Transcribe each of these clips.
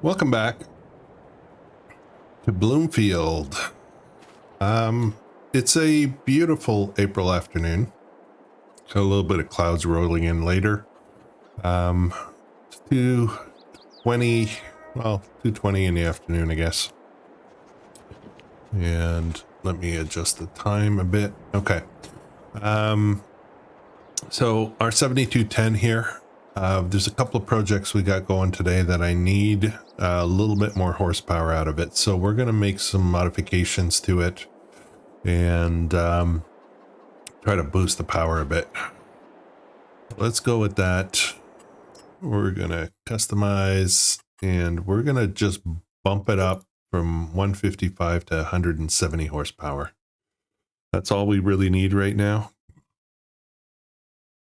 Welcome back to Bloomfield. It's a beautiful April afternoon. Got a little bit of clouds rolling in later. 2:20, well, 2:20 in the afternoon, I guess. And let me adjust the time a bit. Okay. So our 7210 here, there's a couple of projects we got going today that I need a little bit more horsepower out of it. So we're going to make some modifications to it and try to boost the power a bit. Let's go with that. We're going to customize and we're going to just bump it up from 155 to 170 horsepower. That's all we really need right now.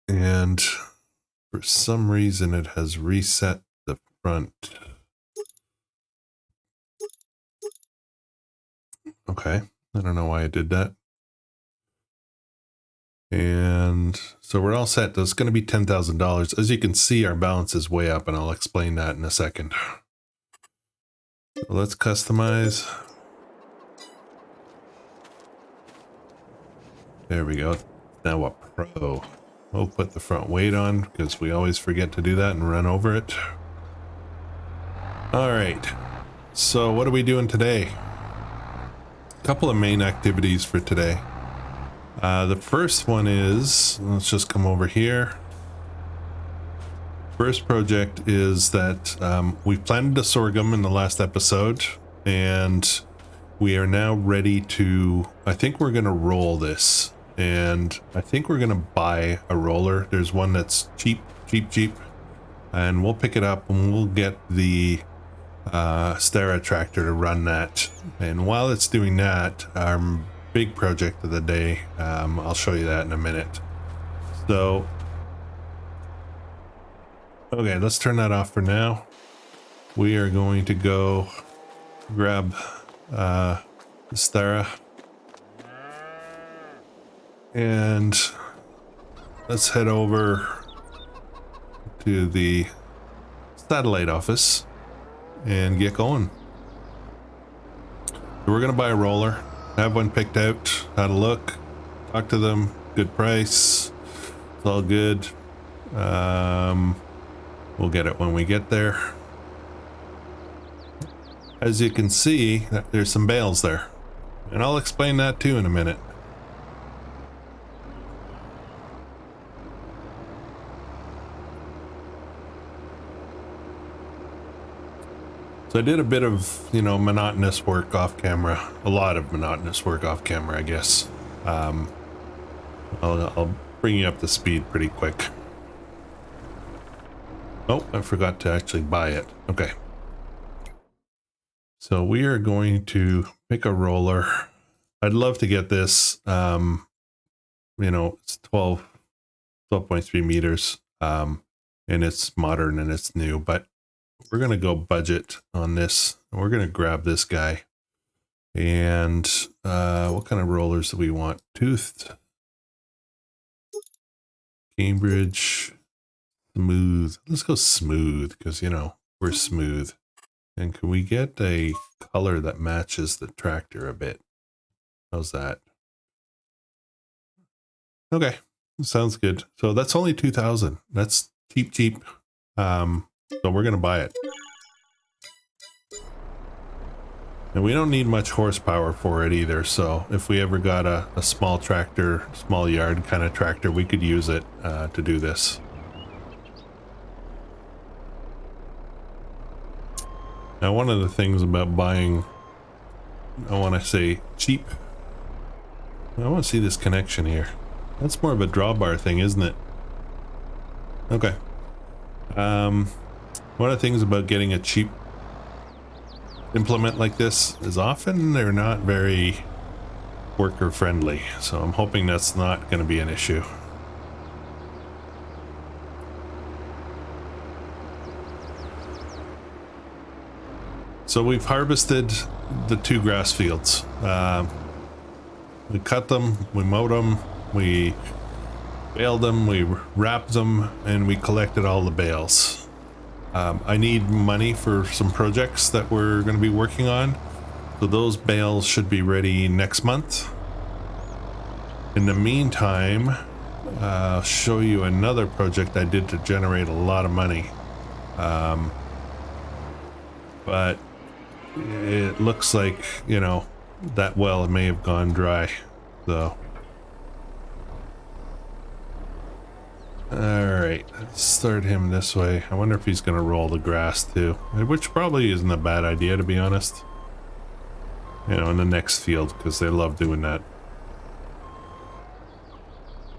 And for some reason it has reset the front. Okay, I don't know why I did that. And so we're all set. That's going to be $10,000. As you can see, our balance is way up, and I'll explain that in a second. So let's customize. There we go. Now a pro. We'll put the front weight on because we always forget to do that and run over it. All right. So what are we doing today? A couple of main activities for today. The first one is, let's just come over here. First project is that we planted a sorghum in the last episode and we are now ready to, I think we're going to roll this. And I think we're going to buy a roller. There's one that's cheap. And we'll pick it up and we'll get the Stera tractor to run that. And while it's doing that, our big project of the day, I'll show you that in a minute. So, okay, let's turn that off for now. We are going to go grab the Stera. And let's head over to the satellite office and get going. So we're going to buy a roller, have one picked out, had a look, talk to them, good price, it's all good. We'll get it when we get there. As you can see, there's some bales there, and I'll explain that too in a minute. So I did a bit of, monotonous work off camera. A lot of monotonous work off camera, I guess. I'll bring you up to speed pretty quick. Oh, I forgot to actually buy it. Okay. So we are going to pick a roller. I'd love to get this, it's 12.3 meters, and it's modern and it's new, but we're going to go budget on this. We're going to grab this guy. And what kind of rollers do we want? Toothed, Cambridge, smooth. Let's go smooth because, we're smooth. And can we get a color that matches the tractor a bit? How's that? Okay, sounds good. So that's only 2,000. That's cheap. So we're going to buy it. And we don't need much horsepower for it either. So if we ever got a small tractor, small yard kind of tractor, we could use it to do this. Now, one of the things about buying, I want to say cheap. I want to see this connection here. That's more of a drawbar thing, isn't it? Okay. One of the things about getting a cheap implement like this is often they're not very worker friendly. So I'm hoping that's not going to be an issue. So we've harvested the 2 grass fields. We cut them, we mowed them, we baled them, we wrapped them, and we collected all the bales. I need money for some projects that we're going to be working on, so those bales should be ready next month. In the meantime, I'll show you another project I did to generate a lot of money. But it looks like, you know, that well may have gone dry, so. Alright, let's start him this way. I wonder if he's going to roll the grass too, which probably isn't a bad idea, to be honest. You know, in the next field, because they love doing that.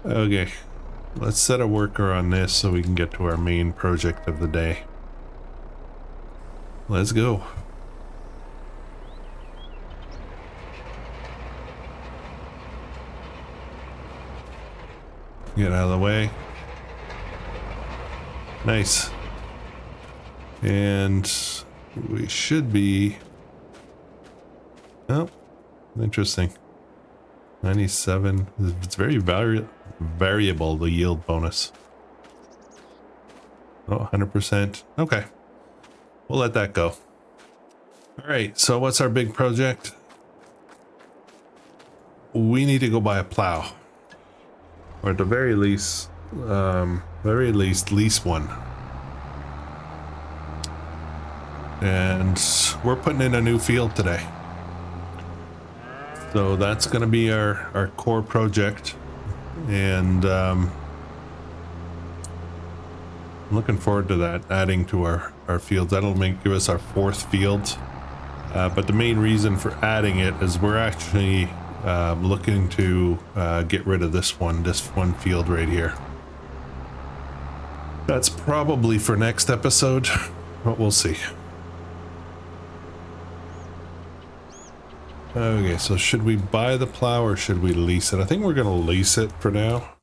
Okay, let's set a worker on this so we can get to our main project of the day. Let's go. Get out of the way. Nice. And we should be... Oh, interesting. 97. It's very variable, the yield bonus. Oh, 100%. Okay. We'll let that go. All right, so what's our big project? We need to go buy a plow. Or at the very least, lease one. And we're putting in a new field today. So that's going to be our core project. And I'm looking forward to that, adding to our fields. That'll give us our 4th field. But the main reason for adding it is we're actually looking to get rid of this one field right here. That's probably for next episode, but we'll see. Okay, so should we buy the plow or should we lease it? I think we're going to lease it for now.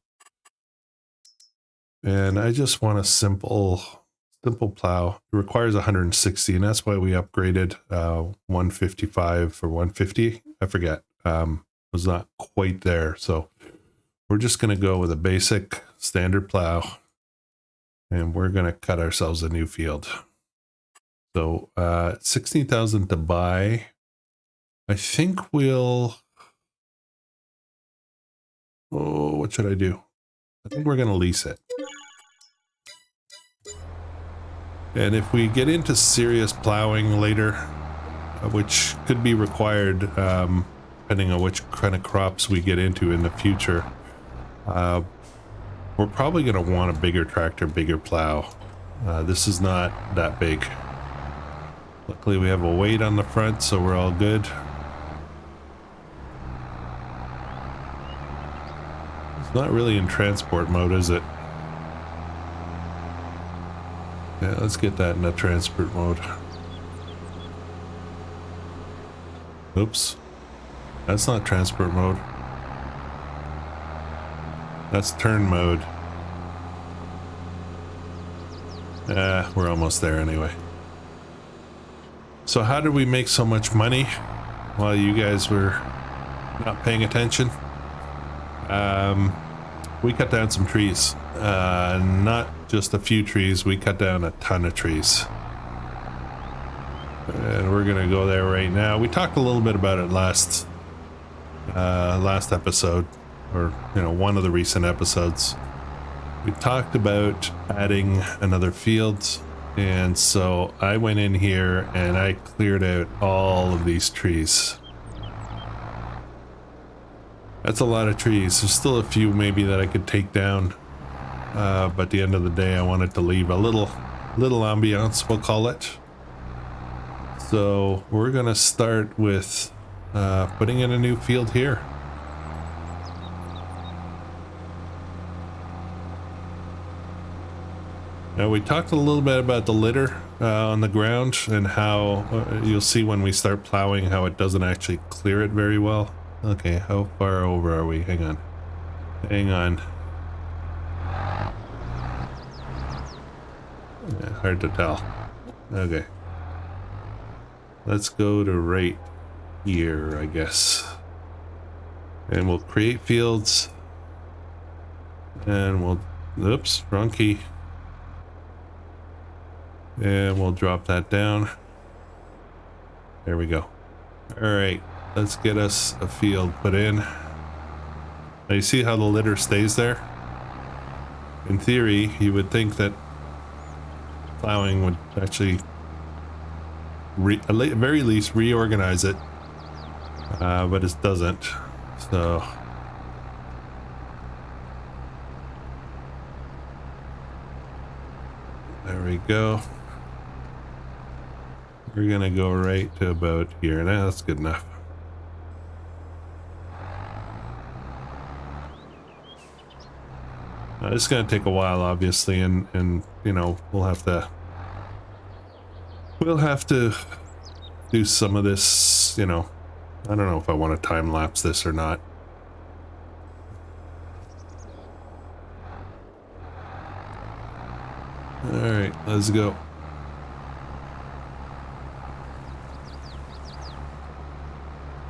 And I just want a simple plow. It requires 160, and that's why we upgraded 155 for 150. I forget. Was not quite there. So we're just going to go with a basic standard plow. And we're going to cut ourselves a new field. So 16,000 to buy. I think we'll... Oh, what should I do? I think we're going to lease it. And if we get into serious plowing later, which could be required depending on which kind of crops we get into in the future, we're probably going to want a bigger tractor, bigger plow. This is not that big. Luckily we have a weight on the front, so we're all good. It's not really in transport mode, is it? Yeah, let's get that in the transport mode. Oops. That's not transport mode. That's turn mode. We're almost there anyway. So how did we make so much money while you guys were not paying attention? We cut down some trees. Not just a few trees, we cut down a ton of trees. And we're gonna go there right now. We talked a little bit about it last episode, or you know, one of the recent episodes. We talked about adding another field, and so I went in here and I cleared out all of these trees. That's a lot of trees. There's still a few maybe that I could take down, but at the end of the day I wanted to leave a little ambiance, we'll call it. So we're gonna start with putting in a new field here. Now we talked a little bit about the litter on the ground and how you'll see when we start plowing how it doesn't actually clear it very well. Okay, how far over are we? Hang on. Hang on. Yeah, hard to tell. Okay. Let's go to right here, I guess. And we'll create fields. And we'll, oops, wrong key. And we'll drop that down. There we go. All right, let's get us a field put in. Now you see how the litter stays there? In theory, you would think that plowing would actually, at the very least, reorganize it, but it doesn't. So there we go. We're gonna go right to about here. Now that's good enough. It's gonna take a while, obviously, and you know, we'll have to do some of this. You know, I don't know if I want to time lapse this or not. All right, let's go.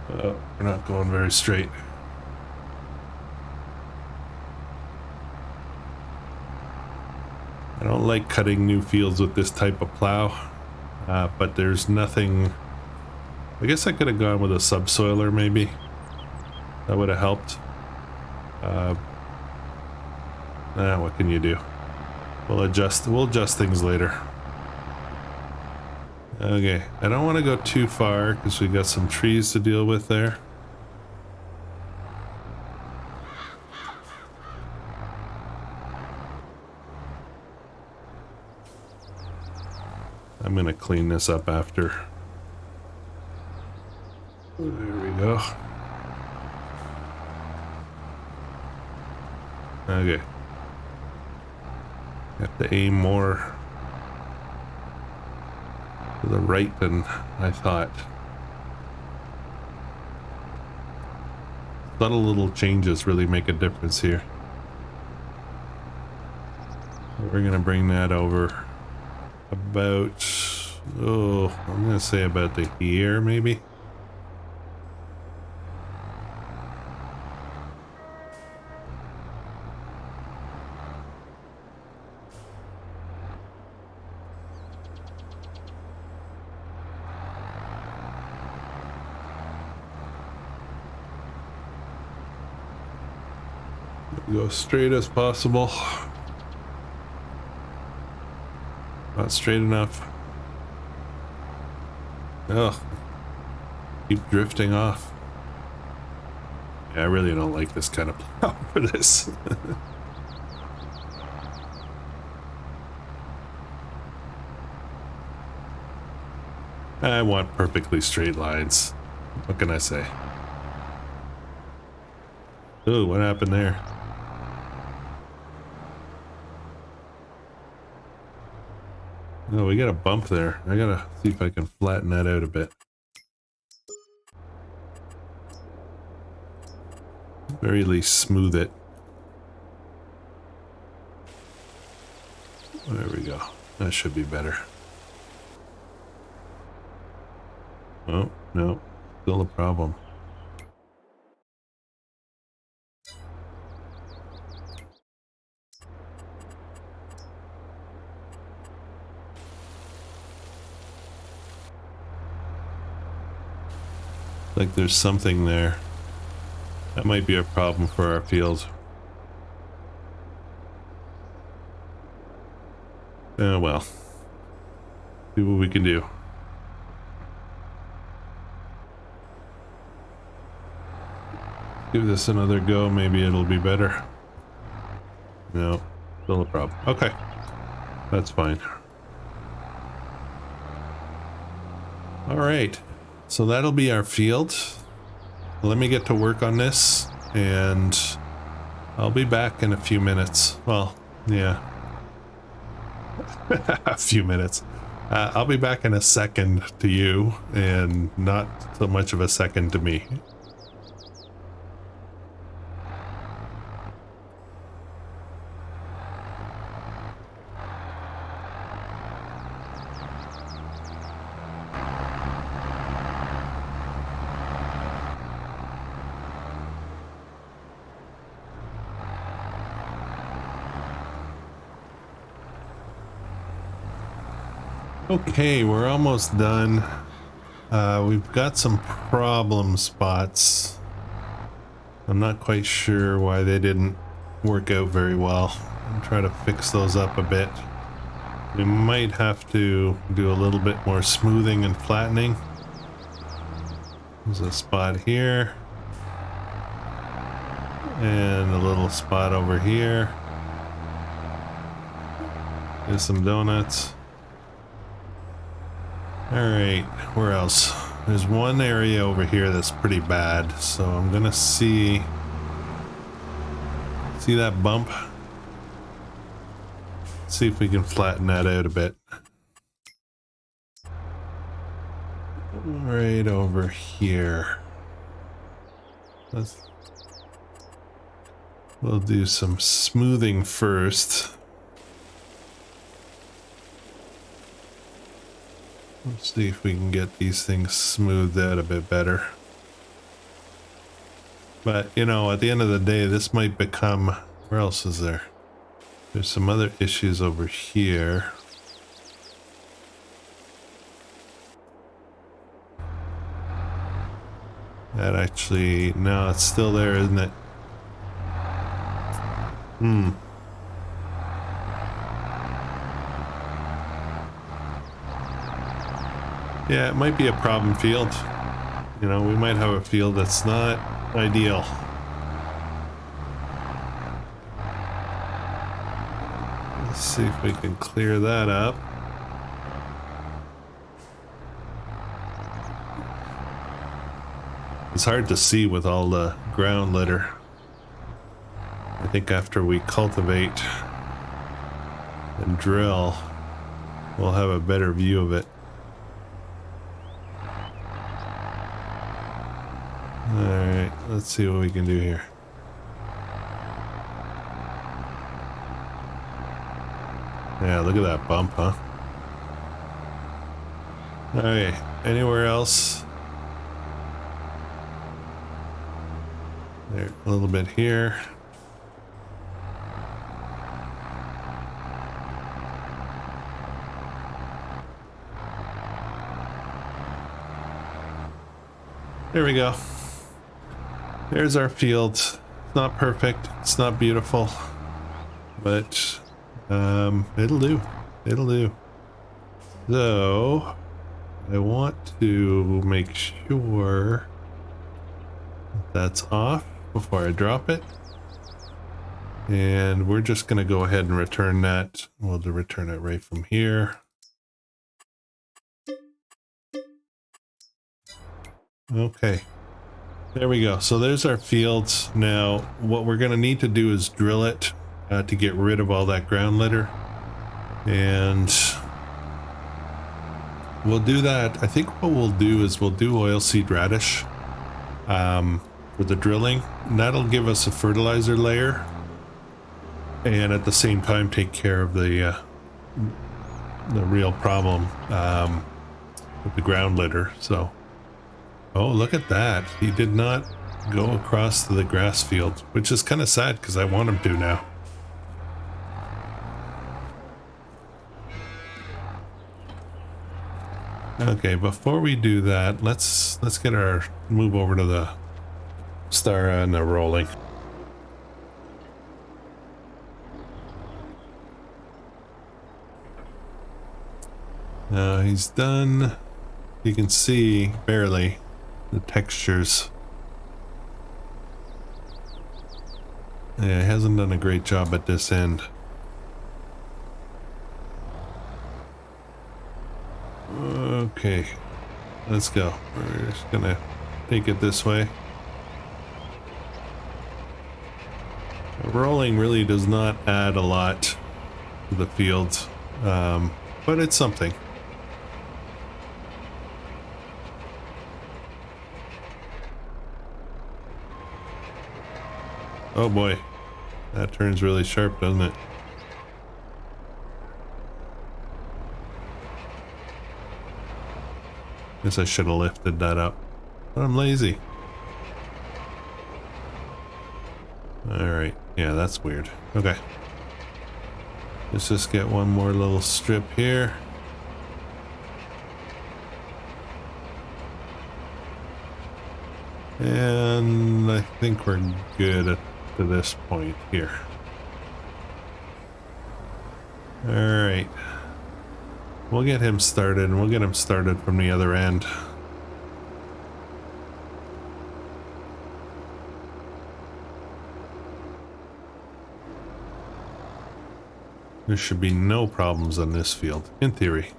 Oh, we're not going very straight. I don't like cutting new fields with this type of plow, but there's nothing. I guess I could have gone with a subsoiler, maybe. That would have helped. What can you do? We'll adjust things later. Okay, I don't want to go too far because we got some trees to deal with there. I'm gonna clean this up after. There we go. Okay. Have to aim more to the right than I thought. Subtle little changes really make a difference here. We're gonna bring that over about, oh, I'm gonna say about to here, maybe. Go straight as possible. Not straight enough. Ugh. Keep drifting off. Yeah, I really don't like this kind of plow for this. I want perfectly straight lines. What can I say? Ooh, what happened there? Oh, we got a bump there. I gotta see if I can flatten that out a bit. Very least smooth it. There we go. That should be better. Oh, no. Still a problem. Like there's something there. That might be a problem for our field. Oh well. See what we can do. Give this another go, maybe it'll be better. No, still a problem. Okay, that's fine. All right, so that'll be our field. Let me get to work on this, and I'll be back in a few minutes. Well, yeah. A few minutes. I'll be back in a second to you, and not so much of a second to me. Okay, we're almost done. We've got some problem spots. I'm not quite sure why they didn't work out very well. I'm trying to fix those up a bit. We might have to do a little bit more smoothing and flattening. There's a spot here. And a little spot over here. There's some donuts. Alright, where else? There's one area over here that's pretty bad, so I'm gonna see that bump? See if we can flatten that out a bit. Right over here. We'll do some smoothing first. Let's see if we can get these things smoothed out a bit better. But, you know, at the end of the day, this might become... Where else is there? There's some other issues over here. That actually... No, it's still there, isn't it? Yeah, it might be a problem field. You know, we might have a field that's not ideal. Let's see if we can clear that up. It's hard to see with all the ground litter. I think after we cultivate and drill, we'll have a better view of it. Alright, let's see what we can do here. Yeah, look at that bump, huh? Alright, anywhere else? There, a little bit here. There we go. There's our field. It's not perfect. It's not beautiful. But it'll do. It'll do. So I want to make sure that's off before I drop it. And we're just going to go ahead and return that. We'll return it right from here. Okay, there we go. So there's our fields. Now what we're going to need to do is drill it to get rid of all that ground litter, and we'll do that. I think what we'll do is we'll do oilseed radish for the drilling, and that'll give us a fertilizer layer, and at the same time take care of the real problem with the ground litter. So oh, look at that. He did not go across to the grass field, which is kind of sad because I want him to now. Okay, before we do that, let's get our move over to the star and the rolling. Now he's done. You can see barely the textures. Yeah, it hasn't done a great job at this end. Okay, let's go. We're just gonna take it this way. Rolling really does not add a lot to the field, but it's something. Oh boy, that turns really sharp, doesn't it? Guess I should have lifted that up, but I'm lazy. Alright, yeah, that's weird. Okay. Let's just get one more little strip here. And I think we're good to this point here. All right. We'll get him started, and we'll get him started from the other end. There should be no problems on this field, in theory.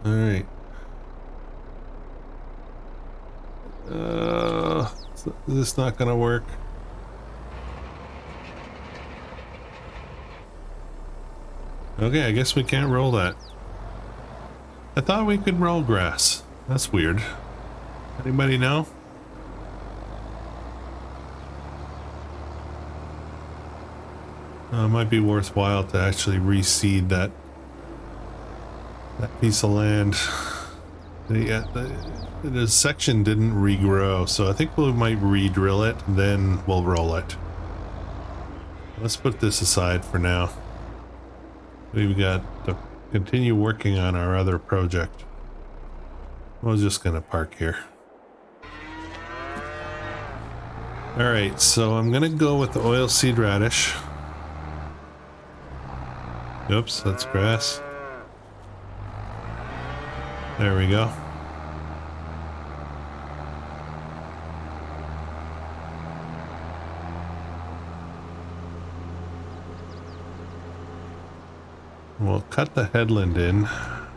All right. Is this not gonna work? Okay, I guess we can't roll that. I thought we could roll grass. That's weird. Anybody know? It might be worthwhile to actually reseed that piece of land. The section didn't regrow, so I think we might re-drill it, then we'll roll it. Let's put this aside for now. We've got to continue working on our other project. I was just gonna park here. Alright, so I'm gonna go with the oilseed radish. Oops, that's grass. There we go. We'll cut the headland in. I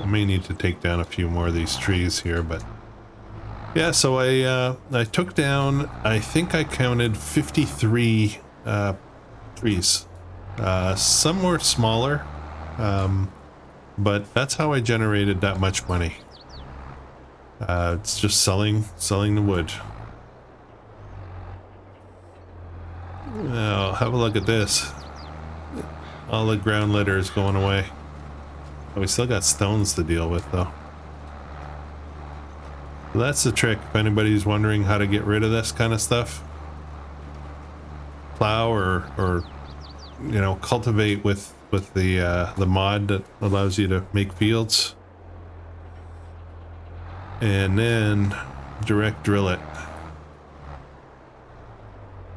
may need to take down a few more of these trees here, but yeah, so I took down, I think I counted 53 trees. Some were smaller, but that's how I generated that much money. It's just selling the wood. Now, have a look at this. All the ground litter is going away. Oh, we still got stones to deal with, though. So that's the trick, if anybody's wondering how to get rid of this kind of stuff. Plow or you know, cultivate with the mod that allows you to make fields. And then direct drill it.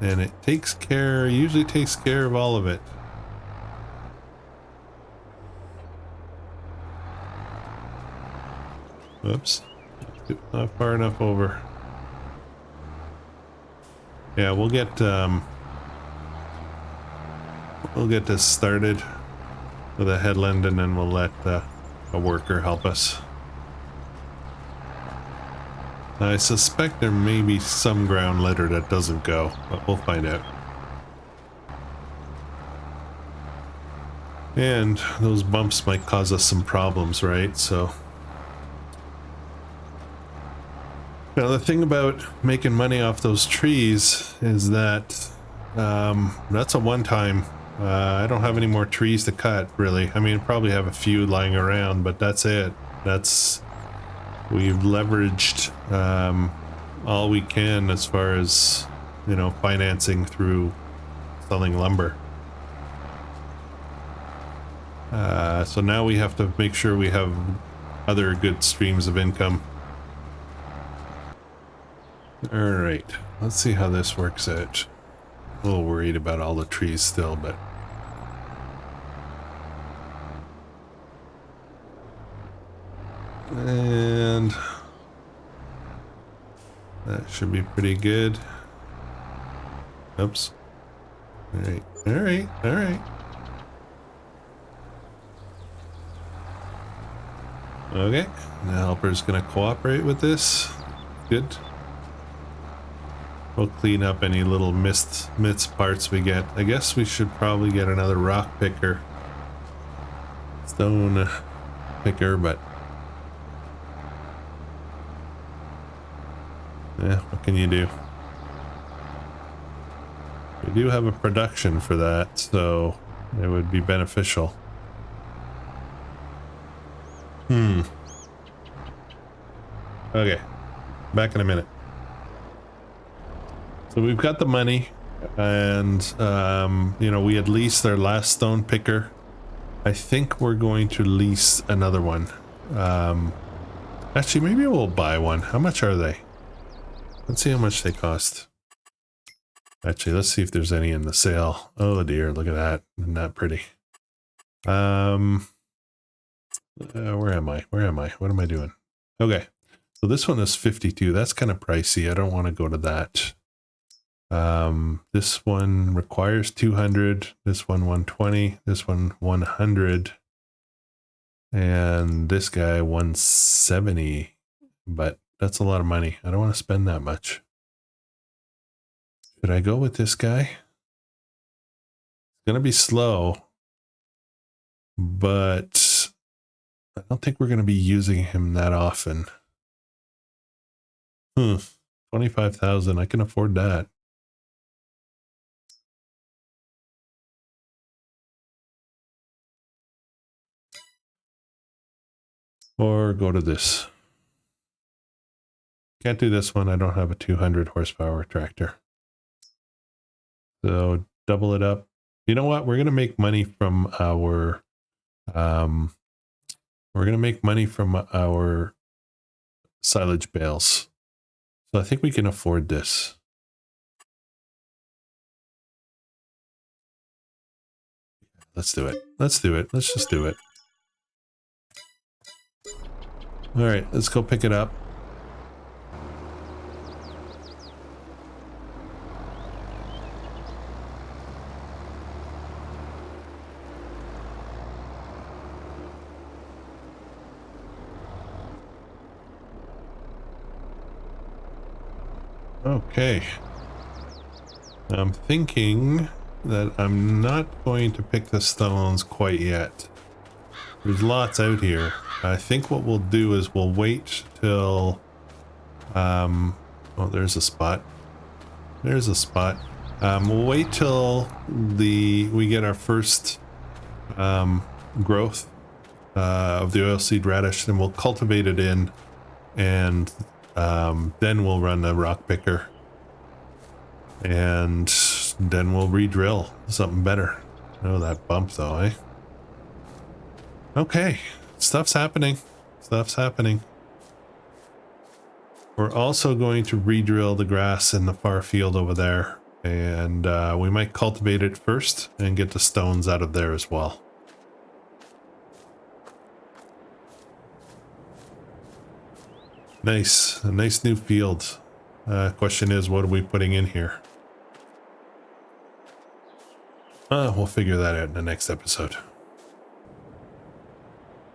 And it usually takes care of all of it. Oops, not far enough over. Yeah, we'll get this started with a headland, and then we'll let a worker help us. I suspect there may be some ground litter that doesn't go, but we'll find out. And those bumps might cause us some problems, right? So now the thing about making money off those trees is that that's a one-time. I don't have any more trees to cut, really. I mean, probably have a few lying around, but that's it. We've leveraged all we can as far as, you know, financing through selling lumber. So now we have to make sure we have other good streams of income. All right, let's see how this works out. A little worried about all the trees still, but and that should be pretty good. Oops. All right, all right, all right. Okay, the helper's gonna cooperate with this. Good. We'll clean up any little missed parts we get. I guess we should probably get another rock picker, stone picker, but yeah, what can you do? We do have a production for that, so it would be beneficial. Okay, back in a minute. So we've got the money, and you know, we had leased our last stone picker, I think we're going to lease another one. Actually, maybe we'll buy one. How much are they? Let's see how much they cost. Actually, let's see if there's any in the sale. Oh dear, look at that. Isn't that pretty? Where am I? Where am I? What am I doing? Okay. So this one is 52. That's kind of pricey. I don't want to go to that. This one requires 200. This one 120. This one 100. And this guy 170. But that's a lot of money. I don't want to spend that much. Should I go with this guy? It's going to be slow. But I don't think we're going to be using him that often. 25,000. I can afford that. Or go to this. Can't do this one. I don't have a 200 horsepower tractor. So double it up. You know what? We're going to make money from our silage bales. So I think we can afford this. Let's do it. Let's do it. Let's just do it. All right, let's go pick it up. Okay. I'm thinking that I'm not going to pick the stones quite yet. There's lots out here. I think what we'll do is we'll wait till oh, there's a spot. There's a spot. We'll wait till we get our first growth of the oilseed radish, then we'll cultivate it in, and then we'll run the rock picker, and then we'll re-drill something better. Oh, that bump though, eh? Okay, stuff's happening. Stuff's happening. We're also going to re-drill the grass in the far field over there, and we might cultivate it first and get the stones out of there as well. Nice, a nice new field. Question is, what are we putting in here? We'll figure that out in the next episode.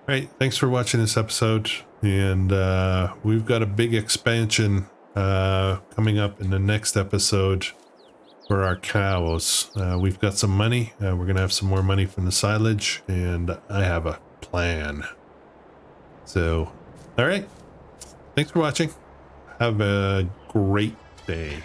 Alright, thanks for watching this episode, and we've got a big expansion coming up in the next episode for our cows. We've got some money. We're going to have some more money from the silage, and I have a plan. So, alright, thanks for watching. Have a great day.